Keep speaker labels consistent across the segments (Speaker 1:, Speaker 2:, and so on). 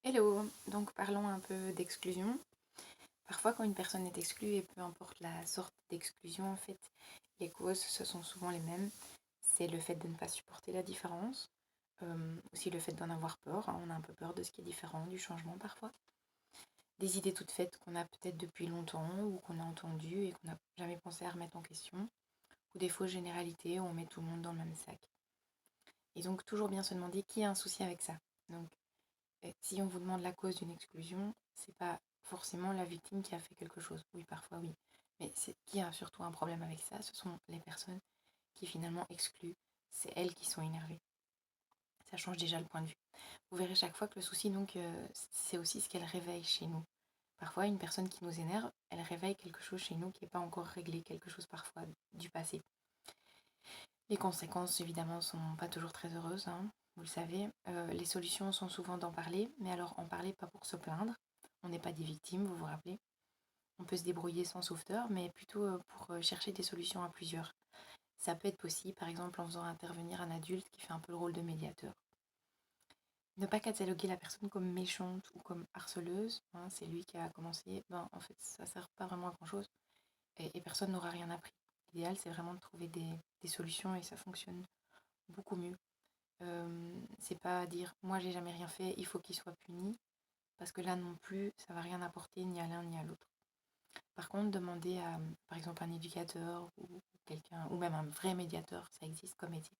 Speaker 1: Hello, donc parlons un peu d'exclusion. Parfois quand une personne est exclue, et peu importe la sorte d'exclusion en fait, les causes ce sont souvent les mêmes. C'est le fait de ne pas supporter la différence, aussi le fait d'en avoir peur, hein, on a un peu peur de ce qui est différent, du changement parfois. Des idées toutes faites qu'on a peut-être depuis longtemps ou qu'on a entendues et qu'on n'a jamais pensé à remettre en question, ou des fausses généralités où on met tout le monde dans le même sac. Et donc toujours bien se demander qui a un souci avec ça. Donc si on vous demande la cause d'une exclusion, c'est pas forcément la victime qui a fait quelque chose. Oui, parfois oui. Mais c'est qui a surtout un problème avec ça, ce sont les personnes qui finalement excluent. C'est elles qui sont énervées. Ça change déjà le point de vue. Vous verrez chaque fois que le souci, donc, c'est aussi ce qu'elle réveille chez nous. Parfois, une personne qui nous énerve, elle réveille quelque chose chez nous qui n'est pas encore réglé, quelque chose parfois du passé. Les conséquences, évidemment, sont pas toujours très heureuses, hein, vous le savez. Les solutions sont souvent d'en parler, mais alors en parler pas pour se plaindre. On n'est pas des victimes, vous vous rappelez. On peut se débrouiller sans sauveteur, mais plutôt pour chercher des solutions à plusieurs. Ça peut être possible, par exemple, en faisant intervenir un adulte qui fait un peu le rôle de médiateur. Ne pas cataloguer la personne comme méchante ou comme harceleuse, hein, c'est lui qui a commencé, ben, en fait, ça sert pas vraiment à grand-chose et personne n'aura rien appris. L'idéal, c'est vraiment de trouver des solutions et ça fonctionne beaucoup mieux. C'est pas dire moi j'ai jamais rien fait, il faut qu'il soit puni, parce que là non plus, ça va rien apporter ni à l'un ni à l'autre. Par contre, demander à, par exemple, un éducateur ou quelqu'un, ou même un vrai médiateur, ça existe comme métier,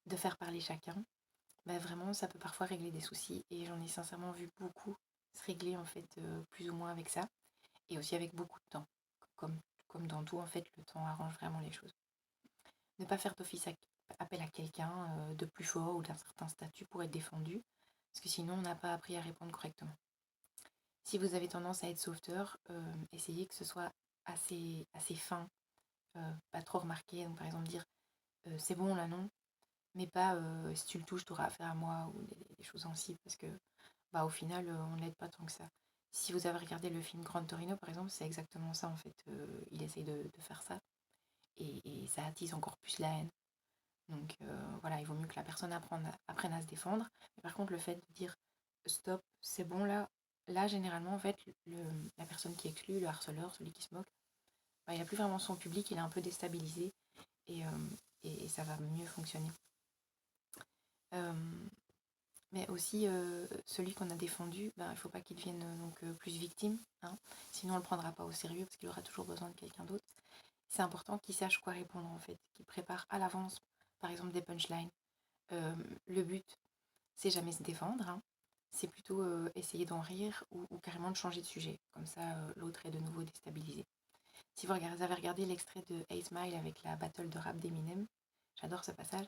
Speaker 1: de faire parler chacun, bah vraiment, ça peut parfois régler des soucis. Et j'en ai sincèrement vu beaucoup se régler, en fait, plus ou moins avec ça. Et aussi avec beaucoup de temps. Comme, comme dans tout, en fait, le temps arrange vraiment les choses. Ne pas faire d'office appel à quelqu'un de plus fort ou d'un certain statut pour être défendu, parce que sinon, on n'a pas appris à répondre correctement. Si vous avez tendance à être sauveteur, essayez que ce soit assez fin, pas trop remarqué. Donc, par exemple, dire c'est bon là, non, mais pas si tu le touches, tu auras affaire à moi ou des choses ainsi, parce que bah, au final, on ne l'aide pas tant que ça. Si vous avez regardé le film Grand Torino, par exemple, c'est exactement ça en fait. Il essaye de faire ça et ça attise encore plus la haine. Donc voilà, il vaut mieux que la personne apprenne à se défendre. Mais par contre, le fait de dire stop, c'est bon là généralement, en fait, la personne qui exclut, le harceleur, celui qui se moque, bah, il n'a plus vraiment son public, il est un peu déstabilisé et, euh, et ça va mieux fonctionner. Euh, mais aussi, celui qu'on a défendu, ben, il ne faut pas qu'il devienne donc, plus victime, hein, sinon on ne le prendra pas au sérieux parce qu'il aura toujours besoin de quelqu'un d'autre. C'est important qu'il sache quoi répondre en fait, qu'il prépare à l'avance, par exemple, des punchlines. Le but, c'est jamais se défendre, hein. C'est plutôt essayer d'en rire ou carrément de changer de sujet. Comme ça, l'autre est de nouveau déstabilisé. Si vous avez regardé l'extrait de A Smile avec la battle de rap d'Eminem, j'adore ce passage,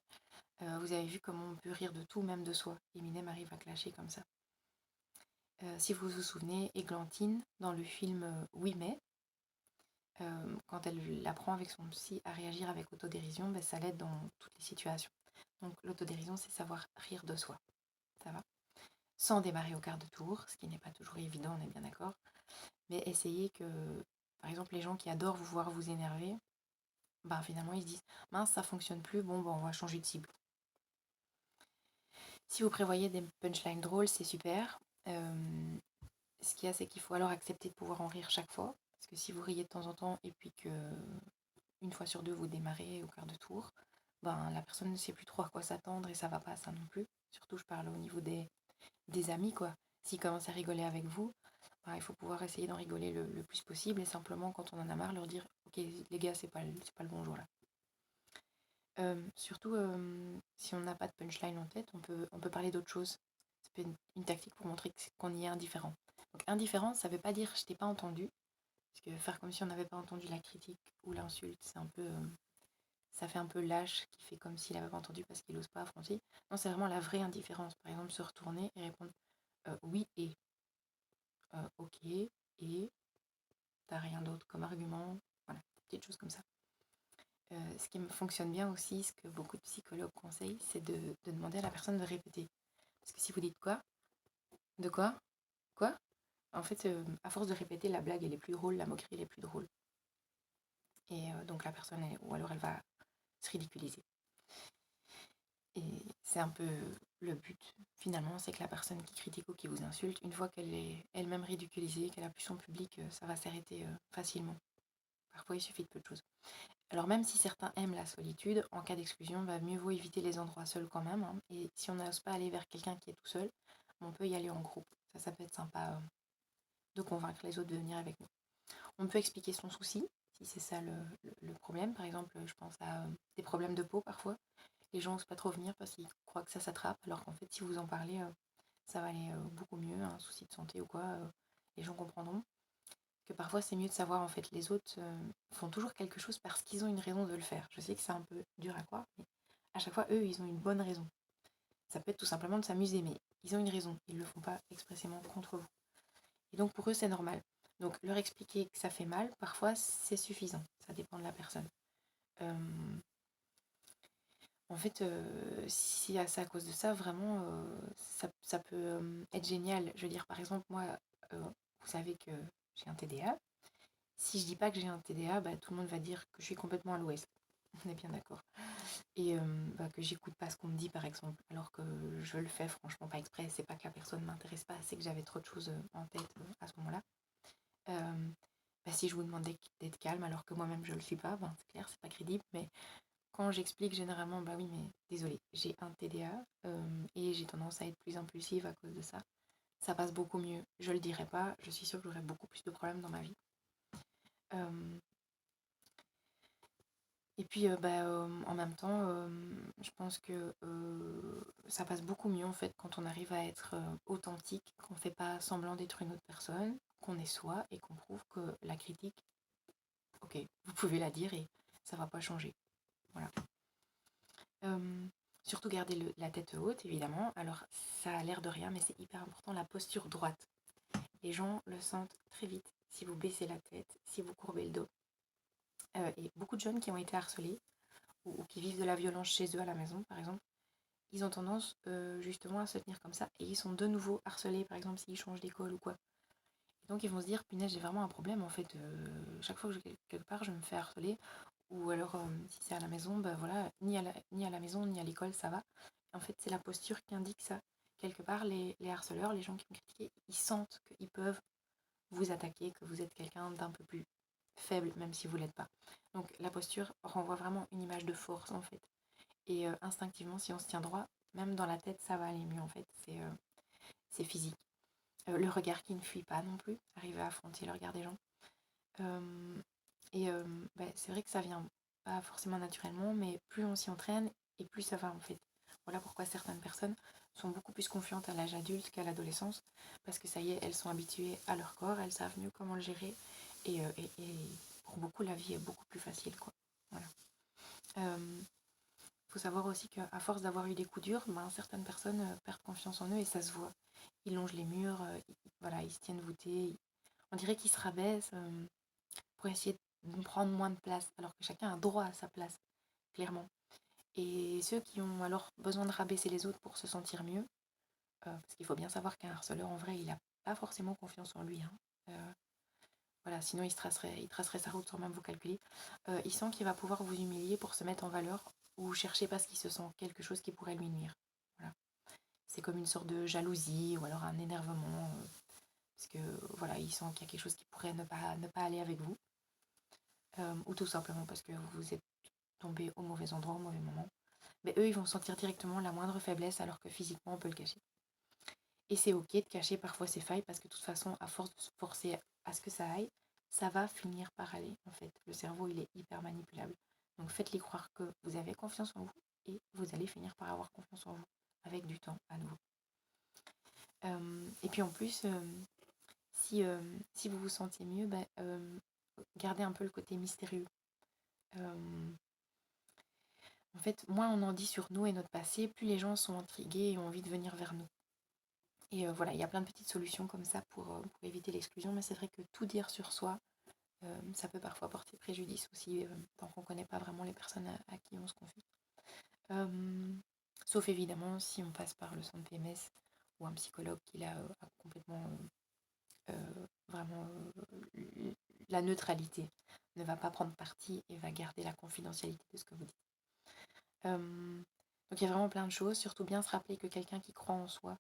Speaker 1: vous avez vu comment on peut rire de tout, même de soi. Eminem arrive à clasher comme ça. Si vous vous souvenez, Églantine, dans le film Oui mais, quand elle apprend avec son psy à réagir avec autodérision, ben, ça l'aide dans toutes les situations. Donc l'autodérision, c'est savoir rire de soi. Ça va, sans démarrer au quart de tour, ce qui n'est pas toujours évident, on est bien d'accord. Mais essayez que, par exemple, les gens qui adorent vous voir vous énerver, ben finalement ils se disent mince, ça fonctionne plus, bon, ben, on va changer de cible. Si vous prévoyez des punchlines drôles, c'est super. Ce qu'il y a, c'est qu'il faut alors accepter de pouvoir en rire chaque fois. Parce que si vous riez de temps en temps et puis que une fois sur deux vous démarrez au quart de tour, ben la personne ne sait plus trop à quoi s'attendre et ça va pas ça non plus. Surtout je parle au niveau des amis quoi. S'ils commencent à rigoler avec vous, ben, il faut pouvoir essayer d'en rigoler le plus possible et simplement quand on en a marre leur dire ok les gars c'est pas le bon jour là. Surtout si on n'a pas de punchline en tête, on peut parler d'autre chose. C'est une tactique pour montrer qu'on y est indifférent. Donc indifférent, ça veut pas dire je t'ai pas entendu, parce que faire comme si on n'avait pas entendu la critique ou l'insulte, c'est un peu, ça fait un peu lâche qui fait comme s'il n'avait pas entendu parce qu'il n'ose pas affronter. Non, c'est vraiment la vraie indifférence. Par exemple, se retourner et répondre oui et ok et t'as rien d'autre comme argument. Voilà, des petites choses comme ça. Ce qui me fonctionne bien aussi, ce que beaucoup de psychologues conseillent, c'est de demander à la personne de répéter. Parce que si vous dites quoi, de quoi, quoi, en fait, à force de répéter, la blague elle est plus drôle, la moquerie elle est plus drôle. Et donc la personne, ou alors elle va se ridiculiser. Et c'est un peu Le but, finalement, c'est que la personne qui critique ou qui vous insulte, une fois qu'elle est elle-même ridiculisée, qu'elle a pu son public, ça va s'arrêter facilement. Parfois, il suffit de peu de choses. Alors même si certains aiment la solitude, en cas d'exclusion, mieux vaut éviter les endroits seuls quand même, hein. Et si on n'ose pas aller vers quelqu'un qui est tout seul, on peut y aller en groupe. Ça peut être sympa de convaincre les autres de venir avec nous. On peut expliquer son souci, si c'est ça le problème. Par exemple, je pense à des problèmes de peau parfois. Les gens n'osent pas trop venir parce qu'ils croient que ça s'attrape, alors qu'en fait, si vous en parlez, ça va aller beaucoup mieux. Un souci de santé ou quoi, les gens comprendront. Que parfois, c'est mieux de savoir, en fait, les autres font toujours quelque chose parce qu'ils ont une raison de le faire. Je sais que c'est un peu dur à croire, mais à chaque fois, eux, ils ont une bonne raison. Ça peut être tout simplement de s'amuser, mais ils ont une raison. Ils ne le font pas expressément contre vous. Et donc, pour eux, c'est normal. Donc, leur expliquer que ça fait mal, parfois, c'est suffisant. Ça dépend de la personne. Euh, En fait, si c'est à cause de ça, vraiment, ça peut être génial. Je veux dire, par exemple, moi, vous savez que j'ai un TDA. Si je dis pas que j'ai un TDA, tout le monde va dire que je suis complètement à l'ouest. On est bien d'accord. Et que j'écoute pas ce qu'on me dit, par exemple, alors que je le fais franchement pas exprès. C'est pas que la personne m'intéresse pas, c'est que j'avais trop de choses en tête à ce moment-là. Euh, si je vous demande d'être calme alors que moi-même je le suis pas, c'est clair, c'est pas crédible, mais quand j'explique généralement, oui, mais désolé, j'ai un TDA et j'ai tendance à être plus impulsive à cause de ça. Ça passe beaucoup mieux. Je le dirai pas, je suis sûre que j'aurai beaucoup plus de problèmes dans ma vie. Euh, et puis, en même temps, je pense que ça passe beaucoup mieux en fait quand on arrive à être authentique, qu'on fait pas semblant d'être une autre personne, qu'on est soi et qu'on prouve que la critique, ok, vous pouvez la dire et ça va pas changer. Voilà. Euh, Surtout garder la tête haute, évidemment. Alors, ça a l'air de rien, mais c'est hyper important, la posture droite. Les gens le sentent très vite si vous baissez la tête, si vous courbez le dos. Et beaucoup de jeunes qui ont été harcelés ou qui vivent de la violence chez eux à la maison, par exemple, ils ont tendance justement à se tenir comme ça et ils sont de nouveau harcelés, par exemple, s'ils changent d'école ou quoi. Et donc, ils vont se dire, punaise, j'ai vraiment un problème en fait. Chaque fois que je vais quelque part, je me fais harceler. Ou alors, si c'est à la maison, voilà, ni à la maison, ni à l'école, ça va. En fait, c'est la posture qui indique ça. Quelque part, les harceleurs, les gens qui me critiquent, ils sentent qu'ils peuvent vous attaquer, que vous êtes quelqu'un d'un peu plus faible, même si vous ne l'êtes pas. Donc, la posture renvoie vraiment une image de force, en fait. Et instinctivement, si on se tient droit, même dans la tête, ça va aller mieux, en fait. C'est physique. Le regard qui ne fuit pas non plus, arriver à affronter le regard des gens. Euh, c'est vrai que ça vient pas forcément naturellement, mais plus on s'y entraîne et plus ça va en fait. Voilà pourquoi certaines personnes sont beaucoup plus confiantes à l'âge adulte qu'à l'adolescence, parce que ça y est, elles sont habituées à leur corps, elles savent mieux comment le gérer, et pour beaucoup, la vie est beaucoup plus facile, quoi. Voilà. Faut savoir aussi qu'à force d'avoir eu des coups durs, certaines personnes perdent confiance en eux et ça se voit. Ils longent les murs, voilà, ils se tiennent voûtés, on dirait qu'ils se rabaissent pour essayer de prendre moins de place, alors que chacun a droit à sa place, clairement. Et ceux qui ont alors besoin de rabaisser les autres pour se sentir mieux, parce qu'il faut bien savoir qu'un harceleur, en vrai, il n'a pas forcément confiance en lui, hein. Voilà, sinon il tracerait sa route sans même vous calculer. Il sent qu'il va pouvoir vous humilier pour se mettre en valeur ou chercher parce qu'il se sent quelque chose qui pourrait lui nuire. Voilà. C'est comme une sorte de jalousie ou alors un énervement, parce que voilà, il sent qu'il y a quelque chose qui pourrait ne pas aller avec vous. Ou tout simplement parce que vous êtes tombé au mauvais endroit au mauvais moment. Mais eux, ils vont sentir directement la moindre faiblesse alors que physiquement, on peut le cacher. Et c'est ok de cacher parfois ses failles parce que de toute façon, à force de se forcer à ce que ça aille, ça va finir par aller en fait. Le cerveau, il est hyper manipulable. Donc faites-lui croire que vous avez confiance en vous et vous allez finir par avoir confiance en vous avec du temps à nouveau. Et puis en plus, si vous vous sentez mieux, gardez un peu le côté mystérieux. En fait, moins on en dit sur nous et notre passé, plus les gens sont intrigués et ont envie de venir vers nous. Et voilà, il y a plein de petites solutions comme ça pour éviter l'exclusion, mais c'est vrai que tout dire sur soi, ça peut parfois porter préjudice aussi, tant qu'on ne connaît pas vraiment les personnes à qui on se confie. Sauf évidemment si on passe par le centre PMS ou un psychologue qui là a complètement vraiment la neutralité, ne va pas prendre parti et va garder la confidentialité de ce que vous dites. Donc il y a vraiment plein de choses, surtout bien se rappeler que quelqu'un qui croit en soi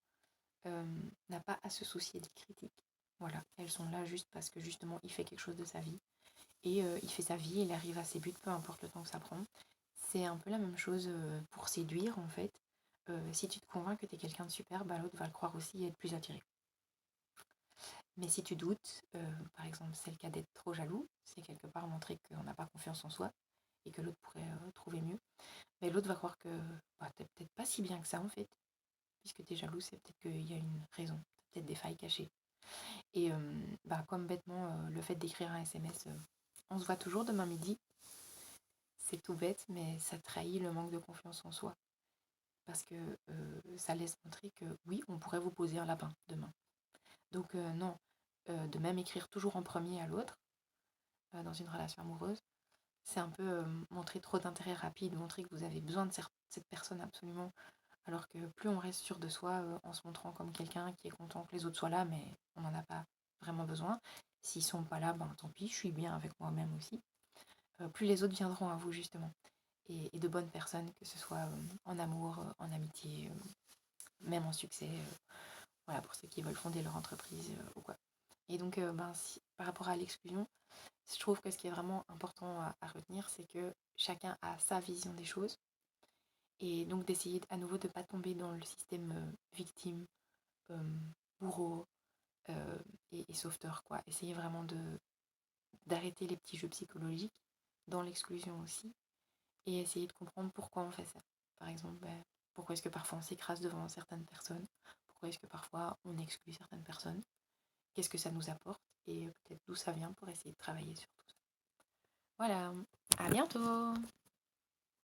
Speaker 1: n'a pas à se soucier des critiques. Voilà, elles sont là juste parce que justement il fait quelque chose de sa vie. Et il fait sa vie, il arrive à ses buts, peu importe le temps que ça prend. C'est un peu la même chose pour séduire en fait. Si tu te convaincs que tu es quelqu'un de super, bah, l'autre va le croire aussi et être plus attiré. Mais si tu doutes, par exemple c'est le cas d'être trop jaloux, c'est quelque part montrer qu'on n'a pas confiance en soi et que l'autre pourrait trouver mieux, mais l'autre va croire que bah, t'es peut-être pas si bien que ça en fait, puisque tu es jaloux, c'est peut-être qu'il y a une raison, peut-être des failles cachées. Et bah, comme bêtement, le fait d'écrire un SMS, on se voit toujours demain midi, c'est tout bête, mais ça trahit le manque de confiance en soi. Parce que ça laisse montrer que oui, on pourrait vous poser un lapin demain. Donc non, de même écrire toujours en premier à l'autre, dans une relation amoureuse, c'est un peu montrer trop d'intérêt rapide, montrer que vous avez besoin de cette personne absolument, alors que plus on reste sûr de soi en se montrant comme quelqu'un qui est content que les autres soient là, mais on n'en a pas vraiment besoin. S'ils sont pas là, ben tant pis, je suis bien avec moi-même aussi. Plus les autres viendront à vous justement. Et de bonnes personnes, que ce soit en amour, en amitié, même en succès, voilà, pour ceux qui veulent fonder leur entreprise ou quoi. Et donc, par rapport à l'exclusion, je trouve que ce qui est vraiment important à retenir, c'est que chacun a sa vision des choses. Et donc d'essayer à nouveau de ne pas tomber dans le système victime, euh, bourreau et sauveteur, quoi. Essayer vraiment d'arrêter les petits jeux psychologiques, dans l'exclusion aussi, et essayer de comprendre pourquoi on fait ça. Par exemple, pourquoi est-ce que parfois on s'écrase devant certaines personnes, pourquoi est-ce que parfois on exclut certaines personnes, qu'est-ce que ça nous apporte, et peut-être d'où ça vient pour essayer de travailler sur tout ça. Voilà, à bientôt!